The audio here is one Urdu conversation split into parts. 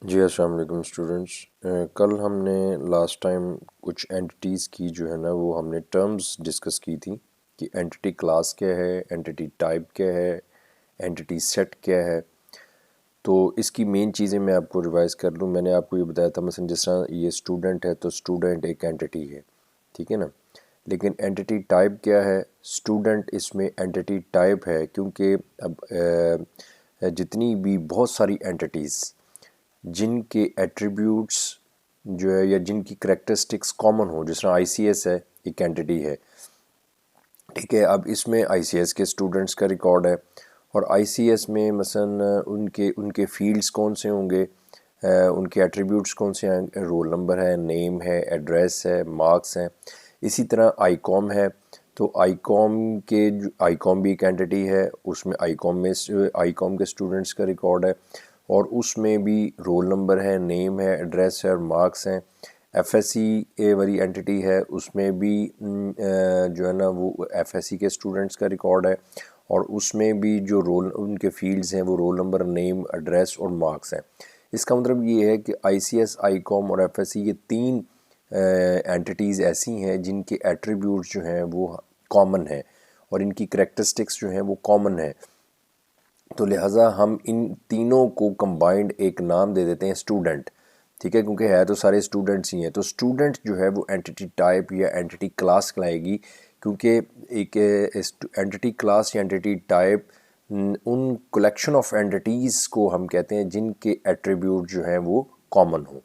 جی السلام علیکم اسٹوڈنٹس. کل ہم نے لاسٹ ٹائم کچھ اینٹیز کی جو ہے نا وہ ہم نے ٹرمز ڈسکس کی تھی کہ اینٹی کلاس کیا ہے، اینٹی ٹائپ کیا ہے، اینٹی سیٹ کیا ہے. تو اس کی مین چیزیں میں آپ کو ریوائز کر لوں. میں نے آپ کو یہ بتایا تھا مثلا جس طرح یہ اسٹوڈنٹ ہے تو اسٹوڈنٹ ایک اینٹی ہے، ٹھیک ہے نا. لیکن اینٹی ٹائپ کیا ہے؟ اسٹوڈنٹ اس میں اینٹی ٹائپ ہے کیونکہ اب جتنی بھی بہت ساری اینٹیز جن کے ایٹریبیوٹس جو ہے یا جن کی کریکٹرسٹکس کامن ہو، جس طرح آئی سی ایس ہے ایک اینٹی ہے، ٹھیک ہے. اب اس میں آئی سی ایس کے اسٹوڈنٹس کا ریکارڈ ہے اور آئی سی ایس میں مثلا ان کے فیلڈز کون سے ہوں گے، ان کے ایٹریبیوٹس کون سے ہیں، رول نمبر ہے، نیم ہے، ایڈریس ہے، مارکس ہیں. اسی طرح آئی کام ہے تو آئی کام بھی ایک اینٹی ہے. اس میں آئی کام کے اسٹوڈنٹس کا ریکارڈ ہے اور اس میں بھی رول نمبر ہے، نیم ہے، ایڈریس ہے اور مارکس ہیں. ایف ایس سی والی اینٹی ہے، اس میں بھی جو ہے نا وہ ایف ایس سی کے اسٹوڈنٹس کا ریکارڈ ہے اور اس میں بھی جو ان کے فیلڈز ہیں وہ رول نمبر، نیم، ایڈریس اور مارکس ہیں. اس کا مطلب یہ ہے کہ آئی سی ایس، آئی کام اور ایف ایس سی یہ تین اینٹیز ایسی ہیں جن کے ایٹریبیوٹس جو ہیں وہ کامن ہیں اور ان کی کریکٹرسٹکس جو ہیں وہ کامن ہیں. تو لہٰذا ہم ان تینوں کو کمبائنڈ ایک نام دے دیتے ہیں اسٹوڈنٹ، ٹھیک ہے، کیونکہ ہے تو سارے اسٹوڈنٹس ہی ہیں. تو اسٹوڈنٹ جو ہے وہ اینٹی ٹائپ یا اینٹی کلاس کہلائے گی، کیونکہ ایک اینٹی کلاس یا entity type in collection of entities کو ہم کہتے ہیں جن کے ایٹریبیوٹ جو ہیں وہ کامن ہوں.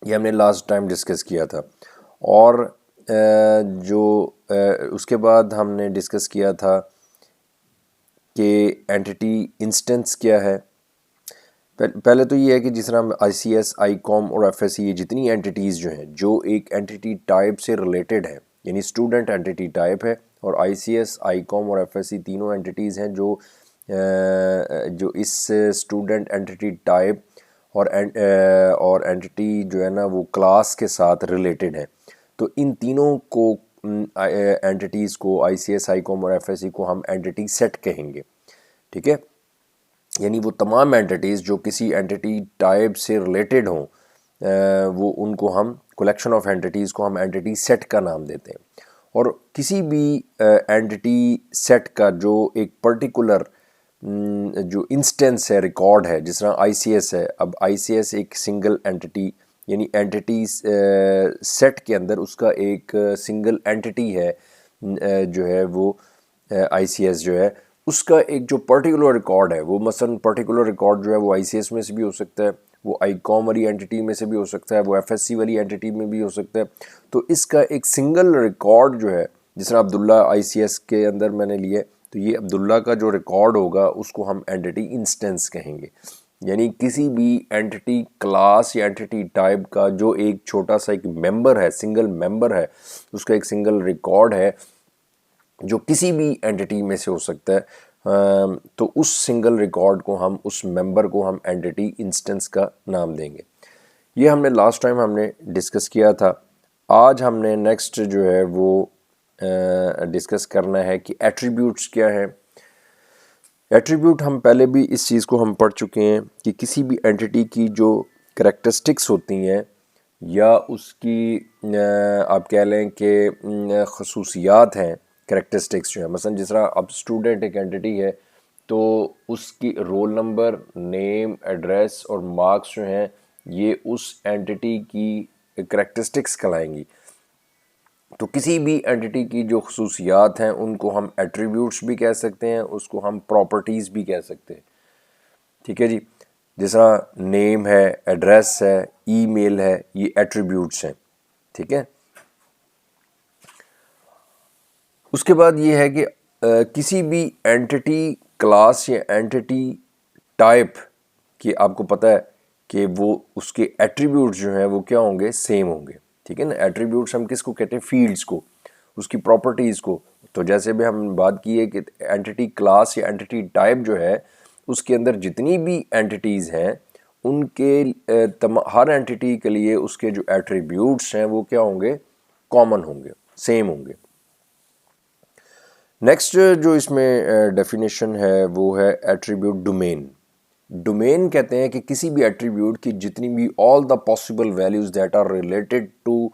یہ ہم نے لاسٹ ٹائم ڈسکس کیا تھا. اور جو اس کے بعد ہم نے ڈسکس کیا تھا کہ اینٹی انسٹنس کیا ہے. پہلے تو یہ ہے کہ جس طرح آئی سی ایس، آئی کام اور ایف ایس سی یہ جتنی اینٹیز جو ہیں جو ایک اینٹی ٹائپ سے ریلیٹڈ ہے، یعنی اسٹوڈنٹ اینٹی ٹائپ ہے اور آئی سی ایس، آئی کام اور ایف ایس سی تینوں اینٹیز ہیں جو اس اسٹوڈنٹ اینٹی ٹائپ اور اینٹی جو ہے نا وہ کلاس کے ساتھ ریلیٹڈ ہے. تو ان تینوں کو اینٹیز کو آئی سی ایس، آئی کام اور ایف ایس سی کو ہم اینٹی سیٹ کہیں گے، ٹھیک ہے. یعنی وہ تمام اینٹیز جو کسی اینٹی ٹائپ سے ریلیٹڈ ہوں وہ ان کو ہم کلیکشن آف اینٹیز کو ہم اینٹی سیٹ کا نام دیتے ہیں. اور کسی بھی اینٹی سیٹ کا جو ایک پرٹیکولر جو انسٹنس ہے، ریکارڈ ہے، جس طرح آئی سی ایس ہے. اب آئی سی ایس ایک سنگل اینٹی، یعنی اینٹی سیٹ کے اندر اس کا ایک سنگل اینٹی ہے جو ہے وہ آئی سی ایس جو ہے اس کا ایک جو پرٹیکولر ریکارڈ ہے وہ مثلا پرٹیکولر ریکارڈ جو ہے وہ آئی سی ایس میں سے بھی ہو سکتا ہے، وہ آئی کام والی اینٹی میں سے بھی ہو سکتا ہے، وہ ایف ایس سی والی اینٹی میں بھی ہو سکتا ہے. تو اس کا ایک سنگل ریکارڈ جو ہے، جس طرح عبداللہ آئی سی ایس کے اندر میں نے لیا، تو یہ عبداللہ کا جو ریکارڈ ہوگا اس کو ہم اینٹی انسٹنس کہیں گے. یعنی کسی بھی اینٹی کلاس یا اینٹی ٹائپ کا جو ایک چھوٹا سا ایک ممبر ہے، سنگل ممبر ہے، اس کا ایک سنگل ریکارڈ ہے جو کسی بھی اینٹی میں سے ہو سکتا ہے. تو اس سنگل ریکارڈ کو ہم، اس ممبر کو ہم اینٹی انسٹنس کا نام دیں گے. یہ ہم نے لاسٹ ٹائم ہم نے ڈسکس کیا تھا. آج ہم نے نیکسٹ جو ہے وہ ڈسکس کرنا ہے کہ ایٹریبیوٹس کیا ہے. ایٹریبیوٹ ہم پہلے بھی اس چیز کو ہم پڑھ چکے ہیں کہ کسی بھی اینٹی کی جو کریکٹرسٹکس ہوتی ہیں یا اس کی آپ کہہ لیں کہ خصوصیات ہیں، کریکٹرسٹکس جو ہیں، مثلا جس طرح اب اسٹوڈنٹ ایک اینٹی ہے تو اس کی رول نمبر، نیم، ایڈریس اور مارکس جو ہیں یہ اس اینٹی کی کریکٹرسٹکس کہلائیں گی. تو کسی بھی اینٹی کی جو خصوصیات ہیں ان کو ہم ایٹریبیوٹس بھی کہہ سکتے ہیں، اس کو ہم پراپرٹیز بھی کہہ سکتے ہیں، ٹھیک ہے جی. جس طرح نیم ہے، ایڈریس ہے، ای میل ہے، یہ ایٹریبیوٹس ہیں، ٹھیک ہے. اس کے بعد یہ ہے کہ کسی بھی اینٹی کلاس یا اینٹی ٹائپ کی آپ کو پتہ ہے کہ وہ اس کے ایٹریبیوٹس جو ہیں وہ کیا ہوں گے، سیم ہوں گے، ٹھیک ہے نا. ایٹریبیوٹس ہم کس کو کہتے ہیں؟ فیلڈز کو، اس کی پراپرٹیز کو. تو جیسے بھی ہم بات کی ہے کہ اینٹی کلاس یا اینٹی ٹائپ جو ہے اس کے اندر جتنی بھی اینٹیز ہیں ان کے ہر اینٹی کے لیے اس کے جو ایٹریبیوٹس ہیں وہ کیا ہوں گے، کامن ہوں گے، سیم ہوں گے. نیکسٹ جو اس میں ڈیفینیشن ہے وہ ہے ایٹریبیوٹ ڈومین. ڈومین کہتے ہیں کہ کسی بھی ایٹریبیوٹ کی جتنی بھی all the possible values that are related to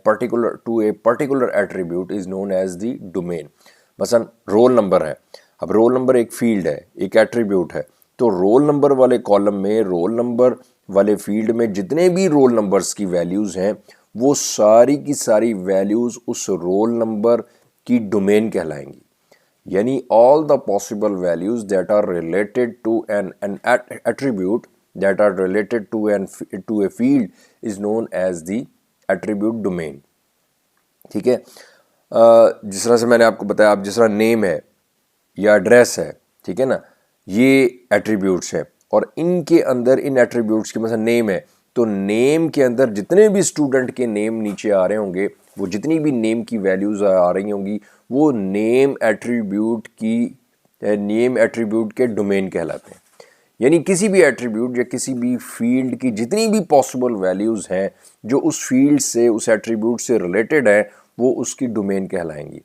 particular attribute is known as the domain. مثلا رول نمبر ہے. اب رول نمبر ایک فیلڈ ہے, ایک ایٹریبیوٹ ہے, تو رول نمبر والے کالم میں, رول نمبر والے فیلڈ میں جتنے بھی رول نمبرز کی ویلیوز ہیں وہ ساری کی ساری ویلیوز اس رول نمبر کی ڈومین کہلائیں گی. یعنی all the possible values that are related to an attribute that are related to a field is known as the attribute domain. ٹھیک ہے, جس طرح سے میں نے آپ کو بتایا, اب جس طرح نیم ہے یا ایڈریس ہے, ٹھیک ہے نا, یہ ایٹریبیوٹس ہیں, اور ان کے اندر ان ایٹریبیوٹس کے مثلا نیم ہے, تو نیم کے اندر جتنے بھی اسٹوڈنٹ کے نیم نیچے آ رہے ہوں گے, وہ جتنی بھی نیم کی ویلیوز آ رہی ہوں گی, وہ نیم ایٹریبیوٹ کے ڈومین کہلاتے ہیں. یعنی کسی بھی ایٹریبیوٹ یا کسی بھی فیلڈ کی جتنی بھی پاسبل ویلیوز ہیں جو اس فیلڈ سے, اس ایٹریبیوٹ سے ریلیٹڈ ہیں, وہ اس کی ڈومین کہلائیں گی.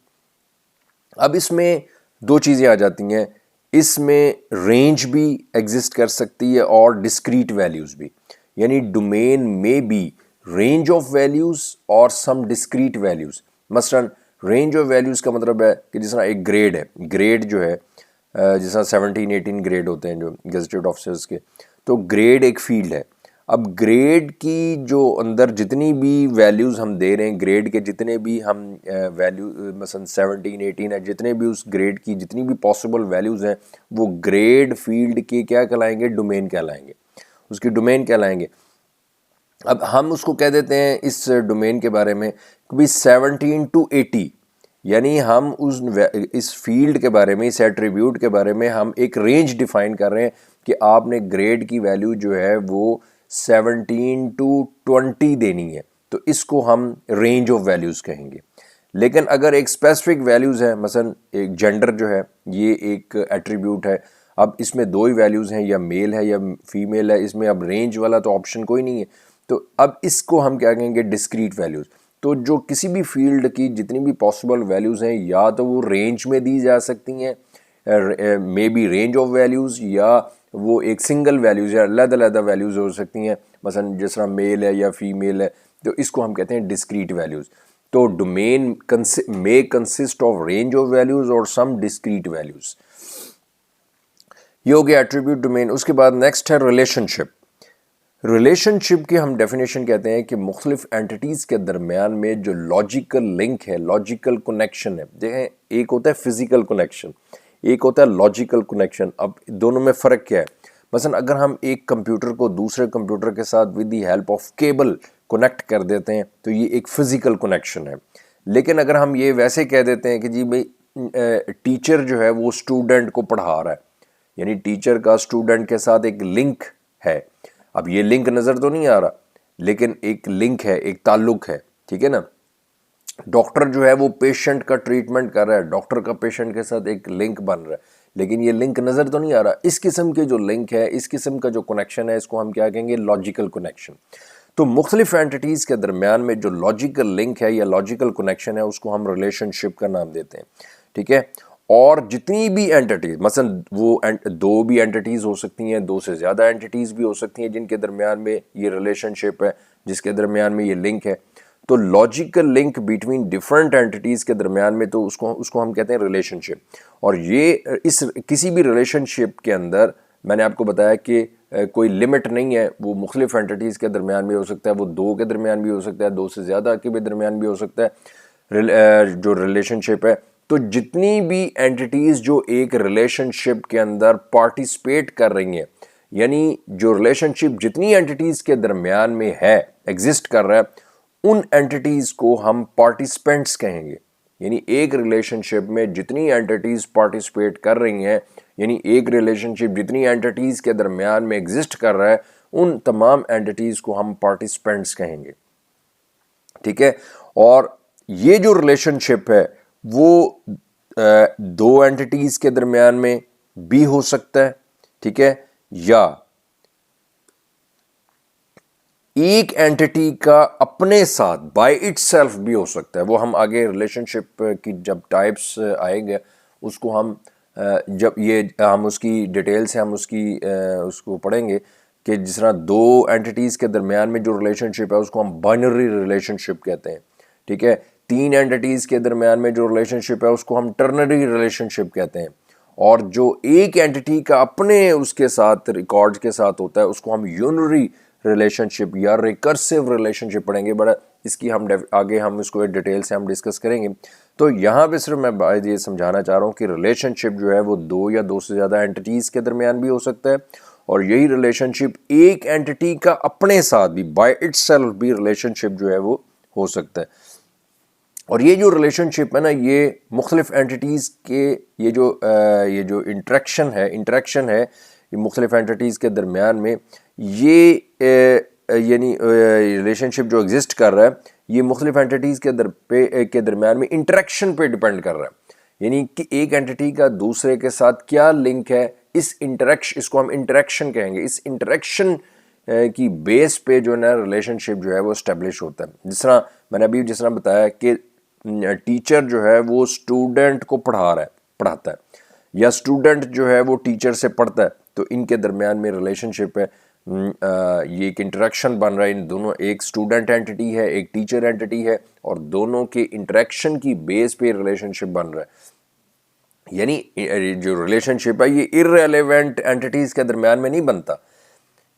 اب اس میں دو چیزیں آ جاتی ہیں, اس میں رینج بھی ایگزسٹ کر سکتی ہے اور ڈسکریٹ ویلیوز بھی. یعنی ڈومین میں بھی رینج آف ویلیوز اور سم ڈسکریٹ ویلیوز. مثلا رینج آف ویلیوز کا مطلب ہے کہ جس طرح ایک گریڈ ہے, گریڈ جو ہے جس طرح 17-18 گریڈ ہوتے ہیں جو گزٹڈ آفیسرز کے, تو گریڈ ایک فیلڈ ہے. اب گریڈ کی جو اندر جتنی بھی ویلیوز ہم دے رہے ہیں, گریڈ کے جتنے بھی ہم ویلیو مثلا 17-18 ہے, جتنے بھی اس گریڈ کی جتنی بھی پاسبل ویلیوز ہیں وہ گریڈ فیلڈ کے کیا کہلائیں گے, ڈومین کہلائیں گے, اس کی ڈومین کہلائیں گے. اب ہم اس کو کہہ دیتے ہیں اس ڈومین کے بارے میں کہ 17 to 80, یعنی ہم اس فیلڈ کے بارے میں, اس ایٹریبیوٹ کے بارے میں ہم ایک رینج ڈیفائن کر رہے ہیں کہ آپ نے گریڈ کی ویلیو جو ہے وہ 17 to 20 دینی ہے, تو اس کو ہم رینج آف ویلیوز کہیں گے. لیکن اگر ایک اسپیسیفک ویلیوز ہے, مثلا ایک جینڈر جو ہے یہ ایک ایٹریبیوٹ ہے, اب اس میں دو ہی ویلیوز ہیں, یا میل ہے یا فیمیل ہے, اس میں اب رینج والا تو آپشن کوئی نہیں ہے, تو اب اس کو ہم کیا کہیں گے, ڈسکریٹ ویلیوز. تو جو کسی بھی فیلڈ کی جتنی بھی پاسبل ویلیوز ہیں یا تو وہ رینج میں دی جا سکتی ہیں, may be range of values, یا وہ ایک سنگل ویلیوز یا علیحدہ ویلیوز ہو سکتی ہیں, مثلا جس طرح میل ہے یا فیمیل ہے, تو اس کو ہم کہتے ہیں ڈسکریٹ ویلیوز. تو domain may consist of range of values اور some discrete values. یہ ہو گیا ایٹریبیوٹ ڈومین. اس کے بعد نیکسٹ ہے ریلیشن شپ. ریلیشن شپ کی ہم ڈیفینیشن کہتے ہیں کہ مختلف اینٹیز کے درمیان میں جو لاجیکل لنک ہے, لاجیکل کنیکشن ہے. دیکھیں ایک ہوتا ہے فزیکل کنیکشن, ایک ہوتا ہے لاجیکل کنیکشن. اب دونوں میں فرق کیا ہے؟ مثلا اگر ہم ایک کمپیوٹر کو دوسرے کمپیوٹر کے ساتھ with the help of cable connect کر دیتے ہیں تو یہ ایک فزیکل کنیکشن ہے. لیکن اگر ہم یہ ویسے کہہ دیتے ہیں کہ جی بھائی ٹیچر جو ہے وہ اسٹوڈنٹ کو پڑھا رہا ہے, یعنی ٹیچر کا اسٹوڈنٹ کے ساتھ ایک لنک ہے. اب یہ لنک نظر تو نہیں آ رہا لیکن ایک لنک ہے, ایک تعلق ہے, ٹھیک ہے نا. ڈاکٹر جو ہے وہ پیشنٹ کا ٹریٹمنٹ کر رہا ہے, ڈاکٹر کا پیشنٹ کے ساتھ ایک لنک بن رہا ہے, لیکن یہ لنک نظر تو نہیں آ رہا. اس قسم کے جو لنک ہے, اس قسم کا جو کنیکشن ہے, اس کو ہم کیا کہیں گے, لاجیکل کنیکشن. تو مختلف اینٹیز کے درمیان میں جو لاجیکل لنک ہے یا لاجیکل کنیکشن ہے اس کو ہم ریلیشن شپ کا نام دیتے ہیں, ٹھیک ہے. اور جتنی بھی اینٹیز, مثلا وہ دو بھی اینٹیز ہو سکتی ہیں, دو سے زیادہ اینٹیز بھی ہو سکتی ہیں جن کے درمیان میں یہ ریلیشن شپ ہے, جس کے درمیان میں یہ لنک ہے. تو لاجیکل لنک بٹوین ڈفرینٹ اینٹیز کے درمیان میں تو اس کو ہم کہتے ہیں ریلیشن شپ. اور یہ اس کسی بھی ریلیشن شپ کے اندر میں نے آپ کو بتایا کہ کوئی لمٹ نہیں ہے, وہ مختلف اینٹیز کے درمیان بھی ہو سکتا ہے, وہ دو کے درمیان بھی ہو سکتا ہے, دو سے زیادہ کے بھی درمیان بھی ہو سکتا ہے جو ریلیشن شپ ہے. تو جتنی بھی اینٹیز جو ایک ریلیشن شپ کے اندر پارٹیسپیٹ کر رہی ہیں, یعنی جو ریلیشن شپ جتنی اینٹیز کے درمیان میں ہے, ایگزسٹ کر رہا ہے, ان اینٹیز کو ہم پارٹیسپینٹس کہیں گے. یعنی ایک ریلیشن شپ میں جتنی اینٹیز پارٹیسپیٹ کر رہی ہیں, یعنی ایک ریلیشن شپ جتنی اینٹیز کے درمیان میں ایگزسٹ کر رہا ہے, ان تمام اینٹیز کو ہم پارٹیسپینٹس کہیں گے, ٹھیک ہے. اور یہ جو ریلیشن شپ ہے وہ دو اینٹیز کے درمیان میں بھی ہو سکتا ہے, ٹھیک ہے, یا ایک اینٹی کا اپنے ساتھ بائی اٹ سیلف بھی ہو سکتا ہے. وہ ہم آگے ریلیشن شپ کی جب ٹائپس آئیں گے اس کو ہم جب یہ ہم اس کی ڈیٹیل سے ہم اس کو پڑھیں گے کہ جس طرح دو اینٹیٹیز کے درمیان میں جو ریلیشن شپ ہے اس کو ہم بائنری ریلیشن شپ کہتے ہیں، ٹھیک ہے. 3 اینٹیٹیز کے درمیان میں جو ریلیشن شپ ہے اس کو ہم ٹرنری ریلیشن شپ کہتے ہیں، اور جو ایک اینٹیٹی کا اپنے اس کے ساتھ ریکارڈ کے ساتھ ہوتا ہے اس کو ہم یونری ریلیشن شپ یا ریکرسو ریلیشن شپ پڑھیں گے. بڑا اس کی ہم آگے ہم اس کو ڈیٹیل سے ہم ڈسکس کریں گے. تو یہاں پہ صرف میں یہ سمجھانا چاہ رہا ہوں کہ ریلیشن شپ جو ہے وہ 2 یا 2 سے زیادہ اینٹیٹیز کے درمیان بھی ہو سکتا ہے، اور یہی ریلیشن شپ ایک اینٹیٹی کا اپنے ساتھ بھی بائی اٹ سیلف بھی ریلیشن شپ جو ہے وہ ہو سکتا ہے. اور یہ جو ریلیشن شپ ہے نا، یہ مختلف اینٹیٹیز کے یہ جو انٹریکشن ہے یہ مختلف اینٹیٹیز کے درمیان میں یہ یعنی ریلیشن شپ جو ایگزسٹ کر رہا ہے یہ مختلف اینٹیٹیز کے درمیان میں انٹریکشن پہ ڈیپینڈ کر رہا ہے. یعنی کہ ایک اینٹیٹی کا دوسرے کے ساتھ کیا لنک ہے، اس کو ہم انٹریکشن کہیں گے. اس انٹریکشن کی بیس پہ جو ہے نا ریلیشن شپ جو ہے وہ اسٹیبلش ہوتا ہے. جس طرح میں نے ابھی بتایا کہ ٹیچر جو ہے وہ اسٹوڈنٹ کو پڑھاتا ہے، یا اسٹوڈنٹ جو ہے وہ ٹیچر سے پڑھتا ہے، تو ان کے درمیان میں ریلیشن شپ ہے. یہ ایک انٹریکشن بن رہا ہے ان دونوں، ایک اسٹوڈنٹ اینٹیٹی ہے ایک ٹیچر اینٹیٹی ہے، اور دونوں کے انٹریکشن کی بیس پہ ریلیشن شپ بن رہا ہے. یعنی جو ریلیشن شپ ہے یہ ارریلیونٹ اینٹیٹیز کے درمیان میں نہیں بنتا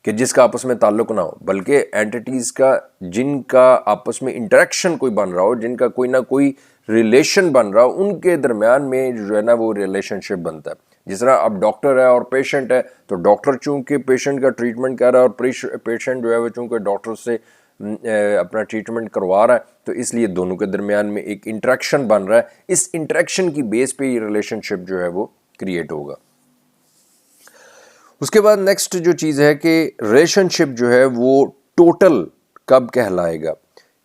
کہ جس کا آپس میں تعلق نہ ہو، بلکہ اینٹیٹیز کا جن کا آپس میں انٹریکشن کوئی بن رہا ہو، جن کا کوئی نہ کوئی ریلیشن بن رہا ہو، ان کے درمیان میں جو ہے نا وہ ریلیشن شپ بنتا ہے. جس طرح اب ڈاکٹر ہے اور پیشنٹ ہے، تو ڈاکٹر چونکہ پیشنٹ کا ٹریٹمنٹ کر رہا ہے اور پیشنٹ جو ہے وہ چونکہ ڈاکٹر سے اپنا ٹریٹمنٹ کروا رہا ہے، تو اس لیے دونوں کے درمیان میں ایک انٹریکشن بن رہا ہے. اس انٹریکشن کی بیس پہ یہ ریلیشن شپ جو ہے وہ کریٹ ہوگا. اس کے بعد نیکسٹ جو چیز ہے کہ ریلیشن شپ جو ہے وہ ٹوٹل کب کہلائے گا.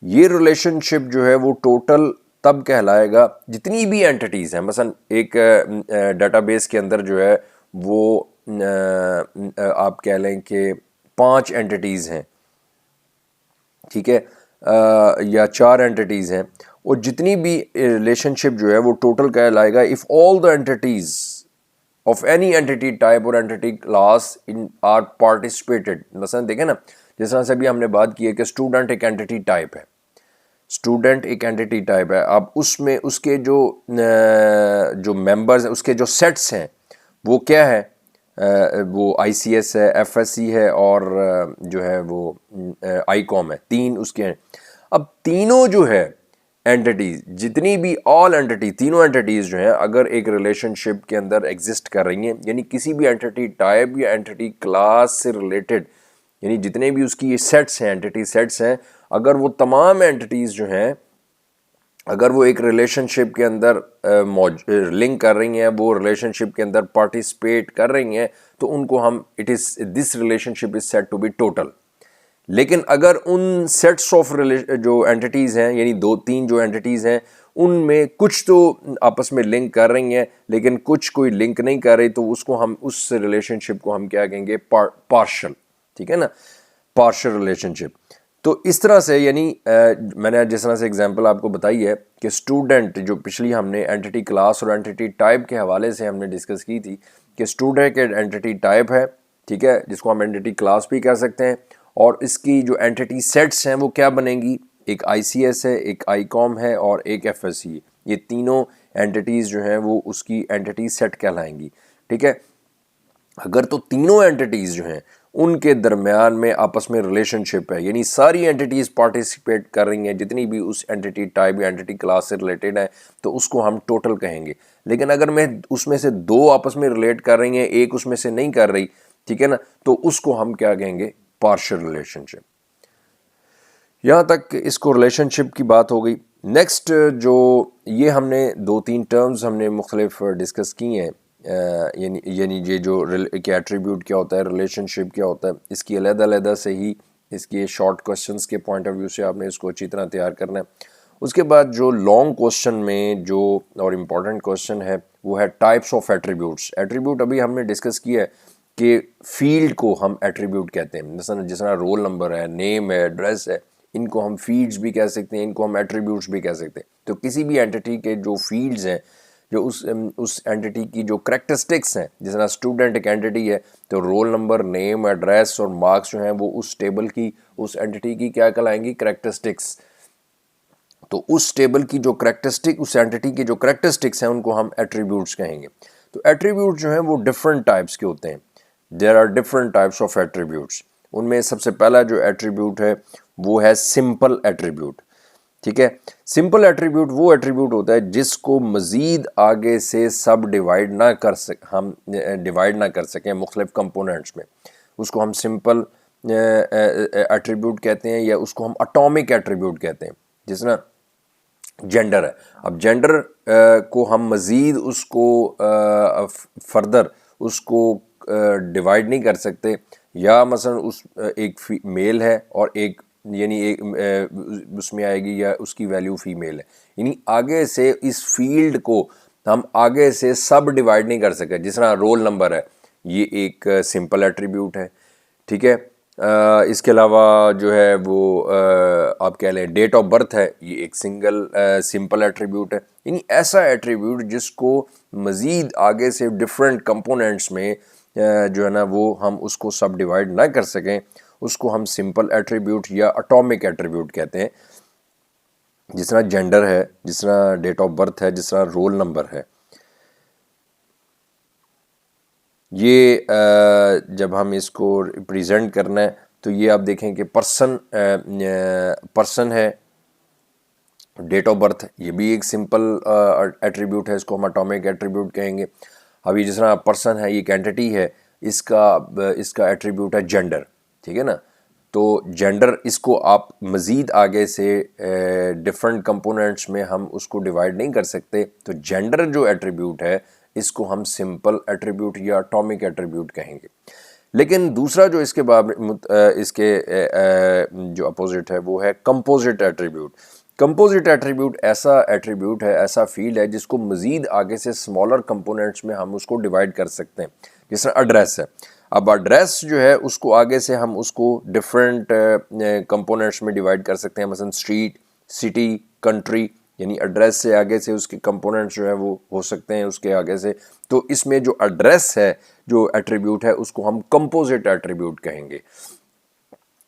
یہ ریلیشن شپ جو ہے وہ ٹوٹل تب کہلائے گا جتنی بھی اینٹیٹیز ہیں. مثلا ایک ڈیٹا بیس کے اندر جو ہے وہ آپ کہہ لیں کہ 5 اینٹیٹیز ہیں، ٹھیک ہے، یا 4 اینٹیٹیز ہیں، اور جتنی بھی ریلیشن شپ جو ہے وہ ٹوٹل کہلائے گا if all the entities of any entity type or entity class are participated. مثلا دیکھیں نا، جس طرح سے ابھی ہم نے بات کی ہے کہ اسٹوڈنٹ ایک اینٹیٹی ٹائپ ہے، اسٹوڈنٹ ایک اینٹیٹی ٹائپ ہے. اب اس میں اس کے جو ممبرز ہیں، اس کے جو سیٹس ہیں وہ کیا ہے، وہ آئی سی ایس ہے، ایف ایس سی ہے، اور جو ہے وہ آئی کام ہے. 3 اس کے ہیں. اب تینوں جو ہے اینٹیٹیز جتنی بھی تینوں اینٹیٹیز جو ہیں اگر ایک ریلیشن شپ کے اندر ایگزسٹ کر رہی ہیں، یعنی کسی بھی اینٹیٹی ٹائپ یا اینٹیٹی کلاس سے ریلیٹڈ، یعنی جتنے بھی اس کی سیٹس ہیں، اینٹیٹی سیٹس ہیں، اگر وہ تمام اینٹیٹیز جو ہیں اگر وہ ایک ریلیشن شپ کے اندر لنک کر رہی ہیں، وہ ریلیشن شپ کے اندر پارٹیسپیٹ کر رہی ہیں، تو ان کو ہم this relationship is said to be total. لیکن اگر ان سیٹس آف جو اینٹیٹیز ہیں، یعنی 2-3 جو اینٹیٹیز ہیں، ان میں کچھ تو آپس میں لنک کر رہی ہیں لیکن کچھ کوئی لنک نہیں کر رہی، تو اس ریلیشن شپ کو ہم کیا کہیں گے، پارشل. ٹھیک ہے نا، پارشل ریلیشن شپ. تو اس طرح سے یعنی میں نے جس طرح سے اگزامپل آپ کو بتائی ہے کہ اسٹوڈنٹ جو پچھلی ہم نے اینٹیٹی کلاس اور اینٹیٹی ٹائپ کے حوالے سے ہم نے ڈسکس کی تھی کہ اسٹوڈنٹ ایک اینٹیٹی ٹائپ ہے، ٹھیک ہے، جس کو ہم اینٹیٹی کلاس بھی کہہ سکتے ہیں، اور اس کی جو اینٹیٹی سیٹس ہیں وہ کیا بنیں گی، ایک آئی سی ایس ہے، ایک آئی کام ہے، اور ایک ایف ایس سی ہے. یہ تینوں اینٹیٹیز جو ہیں وہ اس کی اینٹیٹی سیٹ کہلائیں گی. ٹھیک ہے. اگر تو تینوں اینٹیٹیز جو ہیں ان کے درمیان میں آپس میں ریلیشن شپ ہے، یعنی ساری اینٹیٹیز پارٹیسپیٹ کر رہی ہیں جتنی بھی اس اینٹیٹی ٹائپ یا اینٹیٹی کلاس سے ریلیٹڈ ہیں، تو اس کو ہم ٹوٹل کہیں گے. لیکن اگر اس میں سے 2 آپس میں ریلیٹ کر رہی ہیں، ایک اس میں سے نہیں کر رہی، ٹھیک ہے نا، تو اس کو ہم کیا کہیں گے، پارشل ریلیشن شپ. یہاں تک اس کو ریلیشن شپ کی بات ہو گئی. نیکسٹ جو یہ ہم نے 2-3 ٹرمز ہم نے مختلف ڈسکس کی ہیں، یعنی یہ جو کیا ایٹریبیوٹ کیا ہوتا ہے، ریلیشن شپ کیا ہوتا ہے، اس کی علیحدہ سے ہی اس کے شارٹ کوسچنز کے پوائنٹ آف ویو سے آپ نے اس کو اچھی طرح تیار کرنا ہے. اس کے بعد جو لانگ کوسچن میں جو اور امپورٹنٹ کوسچن ہے وہ ہے ٹائپس آف ایٹریبیوٹس. ایٹریبیوٹ ابھی ہم نے ڈسکس کیا ہے کہ فیلڈ کو ہم ایٹریبیوٹ کہتے ہیں. مثلا جس طرح رول نمبر ہے، نیم ہے، ایڈریس ہے، ان کو ہم فیلڈز بھی کہہ سکتے ہیں، ان کو ہم ایٹریبیوٹس بھی کہہ سکتے ہیں. تو کسی بھی اینٹیٹی کے جو فیلڈز ہیں، جو اس اینٹی کی جو کریکٹرسٹکس ہیں، جس طرح اسٹوڈنٹ ایک اینٹی ہے تو رول نمبر، نیم، ایڈریس اور مارکس جو ہیں وہ اس ٹیبل کی، اس اینٹی کی کیا کہلائیں گی؟ کریکٹرسٹکس. تو اس ٹیبل کی جو کریکٹرسٹک، اس اینٹی کی جو کریکٹرسٹکس ہیں ان کو ہم ایٹریبیوٹس کہیں گے. تو ایٹریبیوٹ جو ہیں وہ ڈفرنٹ ٹائپس کے ہوتے ہیں. There are different types of attributes. ان میں سب سے پہلا جو ایٹریبیوٹ ہے وہ ہے سمپل ایٹریبیوٹ. ٹھیک ہے، سمپل ایٹریبیوٹ وہ ایٹریبیوٹ ہوتا ہے جس کو مزید آگے سے سب ڈیوائڈ نہ کر ہم ڈیوائڈ نہ کر سکیں مختلف کمپوننٹس میں. اس کو ہم سمپل ایٹریبیوٹ کہتے ہیں، یا اس کو ہم اٹامک ایٹریبیوٹ کہتے ہیں. جس طرح جینڈر ہے، اب جینڈر کو ہم مزید اس کو فردر اس کو ڈیوائڈ نہیں کر سکتے. یا مثلا اس ایک میل ہے اور ایک، یعنی اس میں آئے گی یا اس کی ویلیو فیمیل ہے، یعنی آگے سے اس فیلڈ کو ہم آگے سے سب ڈیوائڈ نہیں کر سکے. جس طرح رول نمبر ہے، یہ ایک سمپل ایٹریبیوٹ ہے. ٹھیک ہے، اس کے علاوہ جو ہے وہ آپ کہہ لیں ڈیٹ آف برتھ ہے، یہ ایک سمپل ایٹریبیوٹ ہے. یعنی ایسا ایٹریبیوٹ جس کو مزید آگے سے ڈفرینٹ کمپوننٹس میں جو ہے نا وہ ہم اس کو سب ڈیوائڈ نہ کر سکیں، اس کو ہم سمپل ایٹریبیوٹ یا اٹامک ایٹریبیوٹ کہتے ہیں. جس طرح جینڈر ہے، جس طرح ڈیٹ آف برتھ ہے، جس طرح رول نمبر ہے. یہ جب ہم اس کو ریپریزنٹ کرنا ہے تو یہ آپ دیکھیں کہ پرسن ہے، ڈیٹ آف برتھ، یہ بھی ایک سمپل ایٹریبیوٹ ہے، اس کو ہم اٹامک ایٹریبیوٹ کہیں گے. ابھی جس طرح پرسن ہے، یہ ایک اینٹی ہے، اس کا ایٹریبیوٹ ہے جینڈر. ٹھیک ہے نا، تو جینڈر اس کو آپ مزید آگے سے ڈفرینٹ کمپوننٹس میں ہم اس کو ڈیوائڈ نہیں کر سکتے. تو جینڈر جو ایٹریبیوٹ ہے اس کو ہم سمپل ایٹریبیوٹ یا اٹامک ایٹریبیوٹ کہیں گے. لیکن دوسرا جو اس کے جو اپوزٹ ہے وہ ہے کمپوزٹ ایٹریبیوٹ. کمپوزٹ ایٹریبیوٹ ایسا ایٹریبیوٹ ہے، ایسا فیلڈ ہے جس کو مزید آگے سے اسمالر کمپوننٹس میں ہم اس کو ڈیوائڈ کر سکتے ہیں. جس طرح ایڈریس ہے، اب ایڈریس جو ہے اس کو آگے سے ہم اس کو ڈفرینٹ کمپوننٹس میں ڈیوائڈ کر سکتے ہیں. مثلا اسٹریٹ، سٹی، کنٹری، یعنی ایڈریس سے آگے سے اس کے کمپوننٹس جو ہیں وہ ہو سکتے ہیں اس کے آگے سے. تو اس میں جو ایڈریس ہے، جو ایٹریبیوٹ ہے، اس کو ہم کمپوزٹ ایٹریبیوٹ کہیں گے.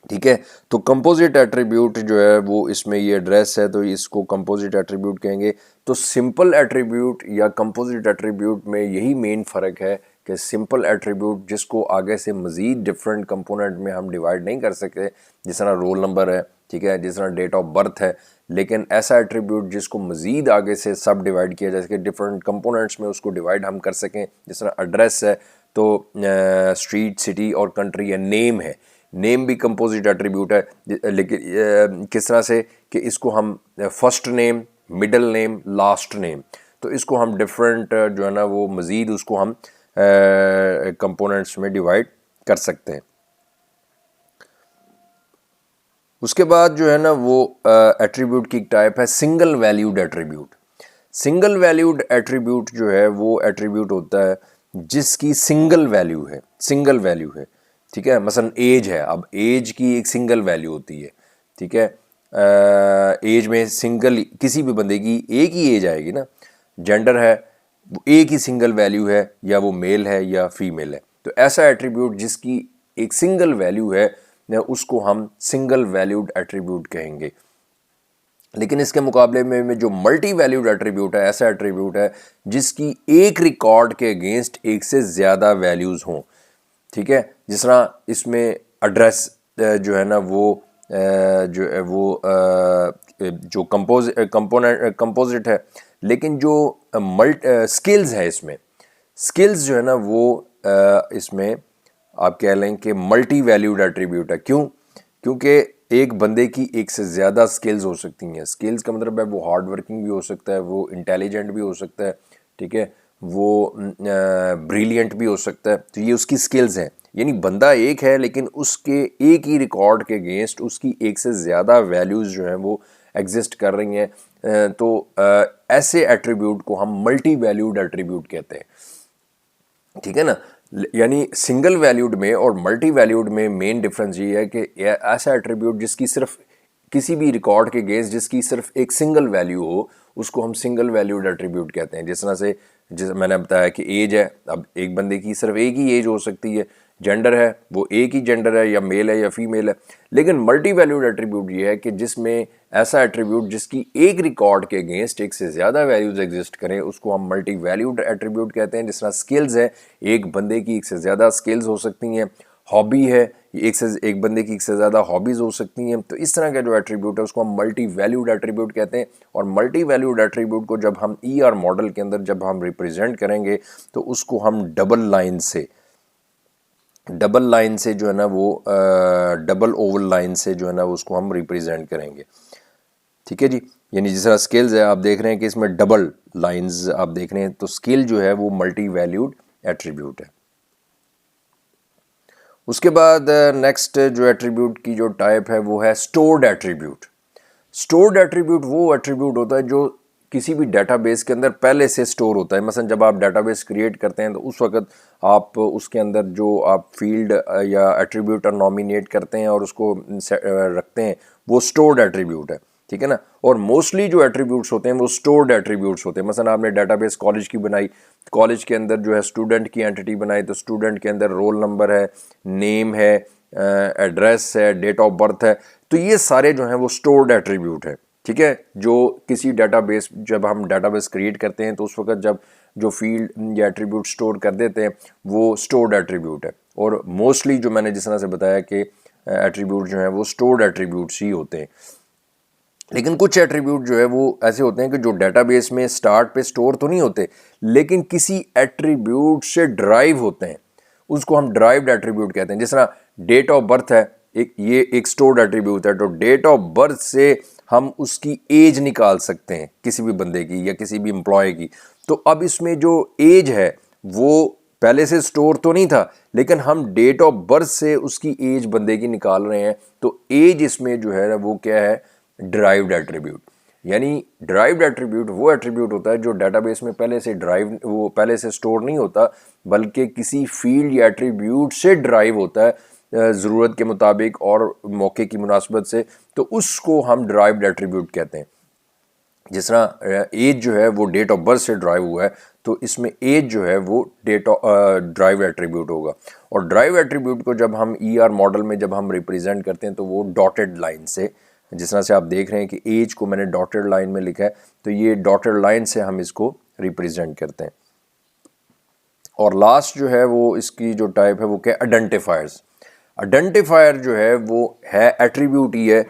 ٹھیک ہے، تو کمپوزٹ ایٹریبیوٹ جو ہے وہ اس میں یہ ایڈریس ہے تو اس کو کمپوزٹ ایٹریبیوٹ کہیں گے. تو سمپل ایٹریبیوٹ یا کمپوزٹ ایٹریبیوٹ میں یہی مین فرق ہے کہ سمپل ایٹریبیوٹ جس کو آگے سے مزید ڈفرینٹ کمپوننٹ میں ہم ڈیوائڈ نہیں کر سکتے، جس طرح رول نمبر ہے، ٹھیک ہے، جس طرح ڈیٹ آف برتھ ہے. لیکن ایسا ایٹریبیوٹ جس کو مزید آگے سے سب ڈیوائڈ کیا جا سکے، ڈفرینٹ کمپوننٹس میں اس کو ڈیوائڈ ہم کر سکیں. جس طرح ایڈریس ہے تو اسٹریٹ، سٹی اور کنٹری ہے. نیم ہے، نیم بھی کمپوزٹ ایٹریبیوٹ ہے. لیکن کس طرح سے کہ اس کو ہم first name, middle name, last name, تو اس کو ہم ڈفرینٹ جو ہے نا وہ مزید اس کو ہم کمپوننٹس میں ڈیوائڈ کر سکتے ہیں. اس کے بعد جو ہے نا وہ ایٹریبیوٹ کی ٹائپ ہے single valued attribute. Single valued attribute جو ہے وہ ایٹریبیوٹ ہوتا ہے جس کی سنگل ویلیو ہے، سنگل ویلیو ہے. ٹھیک ہے، مثلا ایج ہے، اب ایج کی ایک سنگل ویلیو ہوتی ہے. ٹھیک ہے، ایج میں سنگل کسی بھی بندے کی ایک ہی ایج آئے گی نا. جینڈر ہے، وہ ایک ہی سنگل ویلیو ہے، یا وہ میل ہے یا فیمیل ہے. تو ایسا ایٹریبیوٹ جس کی ایک سنگل ویلیو ہے اس کو ہم سنگل ویلیوڈ ایٹریبیوٹ کہیں گے. لیکن اس کے مقابلے میں جو ملٹی ویلیوڈ ایٹریبیوٹ ہے، ایسا ایٹریبیوٹ ہے جس کی ایک ریکارڈ کے اگینسٹ ایک سے زیادہ ویلیوز ہوں. ٹھیک ہے، جس طرح اس میں ایڈریس جو ہے نا وہ جو ہے وہ جو کمپوزٹ ہے. لیکن جو سکلز ہے، اس میں سکلز جو ہے نا وہ اس میں آپ کہہ لیں کہ ملٹی ویلیوڈ ایٹریبیوٹ ہے. کیونکہ ایک بندے کی ایک سے زیادہ سکلز ہو سکتی ہیں. سکلز کا مطلب ہے وہ ہارڈ ورکنگ بھی ہو سکتا ہے، وہ انٹیلیجنٹ بھی ہو سکتا ہے، ٹھیک ہے، وہ بریلینٹ بھی ہو سکتا ہے. تو یہ اس کی سکلز ہیں. یعنی بندہ ایک ہے لیکن اس کے ایک ہی ریکارڈ کے اگینسٹ اس کی ایک سے زیادہ ویلیوز جو ہیں وہ ایگزسٹ کر رہی ہیں. تو ایسے ایٹریبیوٹ کو ہم ملٹی ویلیوڈ ایٹریبیوٹ کہتے ہیں. ٹھیک ہے نا، یعنی سنگل ویلیوڈ میں اور ملٹی ویلیوڈ میں مین ڈفرنس یہ ہے کہ ایسا ایٹریبیوٹ جس کی صرف کسی بھی ریکارڈ کے اگینسٹ جس کی صرف ایک سنگل ویلیو ہو اس کو ہم سنگل ویلیوڈ ایٹریبیوٹ کہتے ہیں. جس طرح سے میں نے بتایا کہ ایج ہے, اب ایک بندے کی صرف ایک ہی ایج ہو سکتی ہے, جینڈر ہے وہ ایک ہی جینڈر ہے, یا میل ہے یا فیمیل ہے. لیکن ملٹی ویلیوڈ ایٹریبیوٹ یہ ہے کہ جس میں ایسا ایٹریبیوٹ جس کی ایک ریکارڈ کے اگینسٹ ایک سے زیادہ ویلیوز ایگزسٹ کریں اس کو ہم ملٹی ویلیوڈ ایٹریبیوٹ کہتے ہیں. جس طرح اسکلز ہے, ایک بندے کی ایک سے زیادہ اسکلز ہو سکتی ہیں. ہابی ہے, ایک بندے کی ایک سے زیادہ ہابیز ہو سکتی ہیں. تو اس طرح کا جو ایٹریبیوٹ ہے اس کو ہم ملٹی ویلیوڈ ایٹریبیوٹ کہتے ہیں. اور ملٹی ویلیوڈ ایٹریبیوٹ کو جب ہم ای آر ماڈل کے اندر جب ہم ریپرزینٹ کریں گے تو اس کو ہم ڈبل لائن سے جو ہے نا وہ ڈبل اوول لائن سے جو ہے نا اس کو ہم ریپرزینٹ کریں گے. ٹھیک ہے جی, یعنی جس طرح اسکلز ہے آپ دیکھ رہے ہیں کہ اس میں ڈبل لائنز آپ دیکھ رہے ہیں, تو اسکل جو ہے وہ ملٹی ویلیوڈ ایٹریبیوٹ ہے. اس کے بعد نیکسٹ جو ایٹریبیوٹ کی جو ٹائپ ہے وہ ہے اسٹورڈ ایٹریبیوٹ. اسٹورڈ ایٹریبیوٹ وہ ایٹریبیوٹ ہوتا ہے جو کسی بھی ڈیٹا بیس کے اندر پہلے سے اسٹور ہوتا ہے. مثلا جب آپ ڈیٹا بیس کریٹ کرتے ہیں تو اس وقت آپ اس کے اندر جو آپ فیلڈ یا ایٹریبیوٹ نامینیٹ کرتے ہیں اور اس کو رکھتے ہیں وہ اسٹورڈ ایٹریبیوٹ ہے. ٹھیک ہے نا, اور موسٹلی جو ایٹریبیوٹس ہوتے ہیں وہ اسٹورڈ ایٹریبیوٹس ہوتے ہیں. مثلا آپ نے ڈیٹا بیس کالج کی بنائی, کالج کے اندر جو ہے اسٹوڈنٹ کی اینٹی بنائی, تو اسٹوڈنٹ کے اندر رول نمبر ہے, نیم ہے, ایڈریس ہے, ڈیٹ آف برتھ ہے, تو یہ سارے جو ہیں وہ اسٹورڈ ایٹریبیوٹ ہے. ٹھیک ہے, جو کسی ڈیٹا بیس جب ہم ڈیٹا بیس کریٹ کرتے ہیں تو اس وقت جب جو فیلڈ یا ایٹریبیوٹ اسٹور کر دیتے ہیں وہ اسٹورڈ ایٹریبیوٹ ہے. اور موسٹلی جو میں نے جس طرح سے بتایا کہ ایٹریبیوٹ جو ہیں وہ اسٹورڈ ایٹریبیوٹس ہی ہوتے ہیں. لیکن کچھ ایٹریبیوٹ جو ہے وہ ایسے ہوتے ہیں کہ جو ڈیٹا بیس میں اسٹارٹ پہ اسٹور تو نہیں ہوتے لیکن کسی ایٹریبیوٹ سے ڈرائیو ہوتے ہیں, اس کو ہم ڈرائیوڈ ایٹریبیوٹ کہتے ہیں. جس طرح ڈیٹ آف برتھ ہے, یہ ایک اسٹورڈ ایٹریبیوٹ ہے, تو ڈیٹ آف برتھ سے ہم اس کی ایج نکال سکتے ہیں کسی بھی بندے کی یا کسی بھی امپلائی کی. تو اب اس میں جو ایج ہے وہ پہلے سے اسٹور تو نہیں تھا لیکن ہم ڈیٹ آف برتھ سے اس کی ایج بندے کی نکال رہے ہیں, تو ایج اس میں جو ہے وہ کیا ہے, ڈرائیوڈ ایٹریبیوٹ. یعنی ڈرائیوڈ ایٹریبیوٹ وہ ایٹریبیوٹ ہوتا ہے جو ڈیٹا بیس میں پہلے سے اسٹور نہیں ہوتا بلکہ کسی فیلڈ یا ایٹریبیوٹ سے ڈرائیو ہوتا ہے ضرورت کے مطابق اور موقع کی مناسبت سے, تو اس کو ہم ڈرائیوڈ ایٹریبیوٹ کہتے ہیں. جس طرح ایج جو ہے وہ ڈیٹ آف برتھ سے ڈرائیو ہوا ہے تو اس میں ایج جو ہے وہ ڈرائیو ایٹریبیوٹ ہوگا. اور ڈرائیو ایٹریبیوٹ کو جب ہم ای آر ماڈل میں جب ہم ریپرزینٹ کرتے ہیں تو وہ ڈاٹڈ لائن سے, جس طرح سے آپ دیکھ رہے ہیں کہ ایج کو میں نے ڈاٹڈ لائن میں لکھا ہے تو یہ ڈاٹڈ لائن سے ہم اس کو ریپرزینٹ کرتے ہیں. اور لاسٹ جو ہے وہ اس کی جو ٹائپ ہے وہ کیا, آئیڈینٹیفائرز. آئیڈینٹیفائر جو ہے وہ ہے ایٹریبیوٹ ہی ہے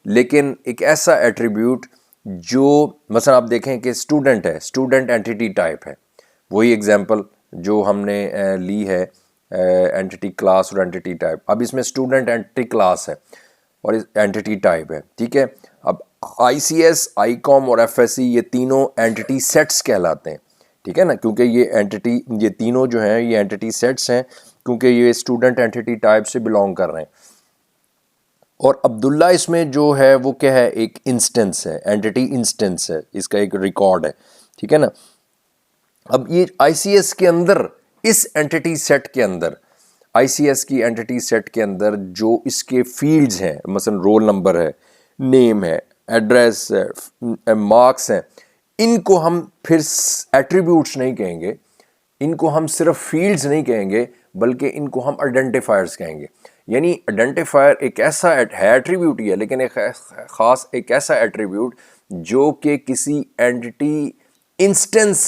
لیکن ایک ایسا ایٹریبیوٹ جو مثلا آپ دیکھیں کہ اسٹوڈنٹ ہے, اسٹوڈنٹ اینٹیٹی ٹائپ ہے, وہی ایگزامپل جو ہم نے لی ہے اینٹیٹی کلاس اور اینٹیٹی ٹائپ. اب اس میں اسٹوڈنٹ اینٹی کلاس ہے اور اینٹیٹی ٹائپ ہے. ٹھیک ہے, اب آئی سی ایس, آئی کام اور ایف ایس سی یہ تینوں اینٹیٹی سیٹس کہلاتے ہیں. ٹھیک ہے نا, کیونکہ یہ تینوں جو ہیں یہ اینٹیٹی سیٹس ہیں کیونکہ یہ اسٹوڈنٹ اینٹیٹی ٹائپ سے بلونگ کر رہے ہیں. اور عبداللہ اس میں جو ہے وہ کیا ہے, ایک انسٹنس ہے, اینٹیٹی انسٹنس ہے, اس کا ایک ریکارڈ ہے. ٹھیک ہے نا, اب یہ آئی سی ایس کے اندر اس اینٹیٹی سیٹ کے اندر آئی سی ایس کی اینٹیٹی سیٹ کے اندر جو اس کے فیلڈز ہیں, مثلا رول نمبر ہے, نیم ہے, ایڈریس ہے, مارکس ہیں, ان کو ہم پھر ایٹریبیوٹس نہیں کہیں گے, ان کو ہم صرف فیلڈز نہیں کہیں گے بلکہ ان کو ہم آئیڈینٹیفائرز کہیں گے. یعنی آئیڈینٹیفائر ایک ایسا ہے ایٹریبیوٹ ہی ہے لیکن ایک ایسا ایٹریبیوٹ جو کہ کسی اینٹی انسٹنس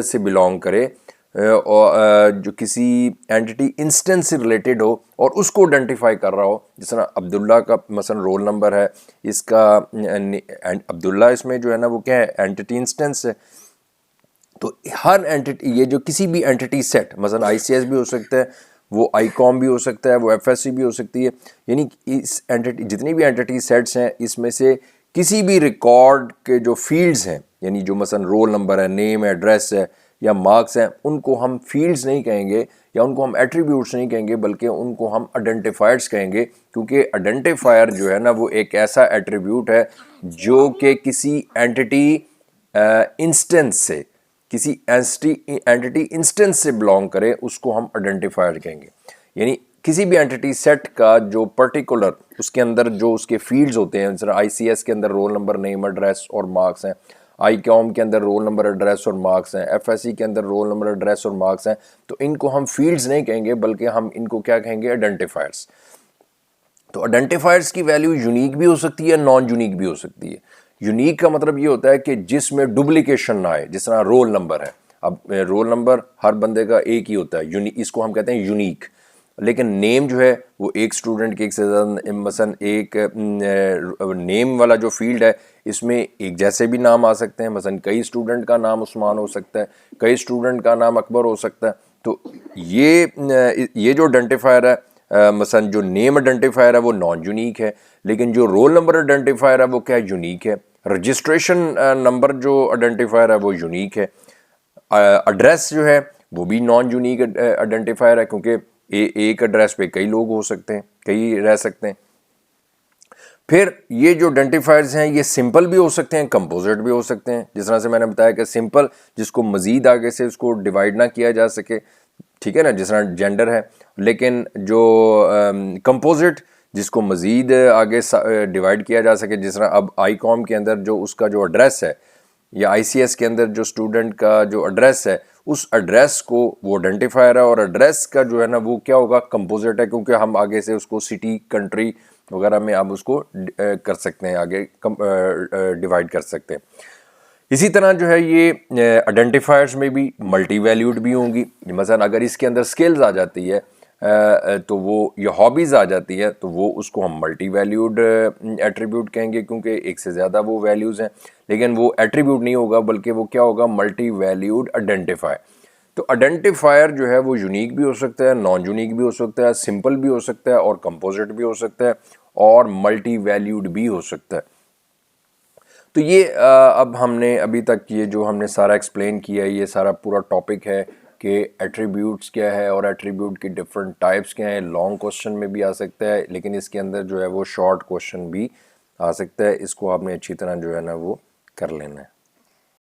سے بلونگ کرے, جو کسی اینٹی انسٹنس سے ریلیٹڈ ہو اور اس کو آئیڈینٹیفائی کر رہا ہو. جس طرح عبداللہ کا مثلا رول نمبر ہے, اس کا عبداللہ اس میں جو ہے نا وہ کیا ہے, اینٹی انسٹنس ہے. تو ہر اینٹی, یہ جو کسی بھی اینٹی سیٹ, مثلا آئی سی ایس بھی ہو سکتا ہے, وہ آئی کام بھی ہو سکتا ہے, وہ ایف ایس سی بھی ہو سکتی ہے, یعنی اس اینٹی جتنی بھی اینٹی سیٹس ہیں اس میں سے کسی بھی ریکارڈ کے جو فیلڈز ہیں, یعنی جو مثلا رول نمبر ہے, نیم ہے, ایڈریس ہے یا مارکس ہیں, ان کو ہم فیلڈز نہیں کہیں گے یا ان کو ہم ایٹریبیوٹس نہیں کہیں گے بلکہ ان کو ہم آئیڈینٹیفائرز کہیں گے. کیونکہ آئیڈینٹیفائر جو ہے نا وہ ایک ایسا ایٹریبیوٹ ہے جو کہ کسی اینٹی انسٹنس سے, کسی اینٹی انسٹنس سے بلونگ کرے, اس کو ہم آئیڈینٹیفائر کہیں گے. یعنی کسی بھی اینٹی سیٹ کا جو پرٹیکولر اس کے اندر جو اس کے فیلڈز ہوتے ہیں، مثلا آئی سی ایس کے اندر رول نمبر، نیم، ایڈریس اور مارکس ہیں، آئی کام کے اندر رول نمبر، ایڈریس اور مارکس ہیں، ایف ایس سی کے اندر رول نمبر، ایڈریس اور مارکس ہیں، تو ان کو ہم فیلڈز نہیں کہیں گے بلکہ ہم ان کو کیا کہیں گے؟ آئیڈینٹیفائرز۔ تو آئیڈینٹیفائرز کی ویلیو یونیک بھی ہو سکتی ہے، نان یونیک بھی ہو سکتی ہے۔ یونیک کا مطلب یہ ہوتا ہے کہ جس میں ڈپلیکیشن نہ آئے، جس طرح رول نمبر ہے، اب رول نمبر ہر بندے کا ایک ہی ہوتا ہے، اس کو ہم کہتے ہیں یونیک۔ لیکن نیم جو ہے وہ ایک اسٹوڈنٹ کے ایک سے زیادہ، مثلا ایک نیم والا جو فیلڈ ہے اس میں ایک جیسے بھی نام آ سکتے ہیں، مثلا کئی اسٹوڈنٹ کا نام عثمان ہو سکتا ہے، کئی اسٹوڈنٹ کا نام اکبر ہو سکتا ہے۔ تو یہ جو آئیڈینٹیفائر ہے، مثلا جو نیم آئیڈینٹیفائر ہے وہ نان یونیک ہے، لیکن جو رول نمبر آئیڈینٹیفائر ہے وہ کیا یونیک ہے۔ رجسٹریشن نمبر جو آئیڈینٹیفائر ہے وہ یونیک ہے۔ ایڈریس جو ہے وہ بھی نان یونیک آئیڈینٹیفائر ہے، کیونکہ ایک ایڈریس پہ کئی لوگ ہو سکتے ہیں، کئی رہ سکتے ہیں۔ پھر یہ جو آئیڈینٹیفائرز ہیں یہ سمپل بھی ہو سکتے ہیں، کمپوزٹ بھی ہو سکتے ہیں، جس طرح سے میں نے بتایا کہ سمپل جس کو مزید آگے سے اس کو ڈیوائڈ نہ کیا جا سکے، ٹھیک ہے نا، جس طرح جینڈر ہے۔ لیکن جو کمپوزٹ جس کو مزید آگے ڈیوائڈ کیا جا سکے، جس طرح اب آئی کام کے اندر جو اس کا جو ایڈریس ہے، یا آئی سی ایس کے اندر جو اسٹوڈنٹ کا جو ایڈریس ہے، اس ایڈریس کو وہ آئیڈینٹیفائر ہے، اور ایڈریس کا جو ہے نا وہ کیا ہوگا؟ کمپوزٹ ہے، کیونکہ ہم آگے سے اس کو سٹی، کنٹری وغیرہ میں اب اس کو کر سکتے ہیں، آگے ڈیوائڈ کر سکتے ہیں۔ اسی طرح جو ہے یہ آئیڈینٹیفائرز میں بھی ملٹی ویلیوڈ بھی ہوں گی، مثلا اگر اس کے اندر سکلز آ جاتی ہے تو وہ، یا ہابیز آ جاتی ہے تو وہ اس کو ہم ملٹی ویلیوڈ ایٹریبیوٹ کہیں گے، کیونکہ ایک سے زیادہ وہ ویلیوز ہیں، لیکن وہ ایٹریبیوٹ نہیں ہوگا بلکہ وہ کیا ہوگا؟ Multi valued identifier. تو آئیڈینٹیفائر جو ہے وہ یونیک بھی ہو سکتا ہے، نان یونیک بھی ہو سکتا ہے، سمپل بھی ہو سکتا ہے، اور کمپوزٹ بھی ہو سکتا ہے، اور ملٹی ویلیوڈ بھی ہو سکتا ہے۔ تو یہ اب ہم نے ابھی تک یہ جو ہم نے سارا ایکسپلین کیا ہے، یہ سارا پورا ٹاپک ہے کہ ایٹریبیوٹس کیا ہے اور ایٹریبیوٹ کی ڈفرینٹ ٹائپس کیا ہیں۔ لانگ کوشچن میں بھی آ سکتا ہے، لیکن اس کے اندر جو ہے وہ شارٹ کوشچن بھی آ سکتا ہے۔ اس کو آپ نے اچھی طرح جو ہے نا وہ کر لینا ہے۔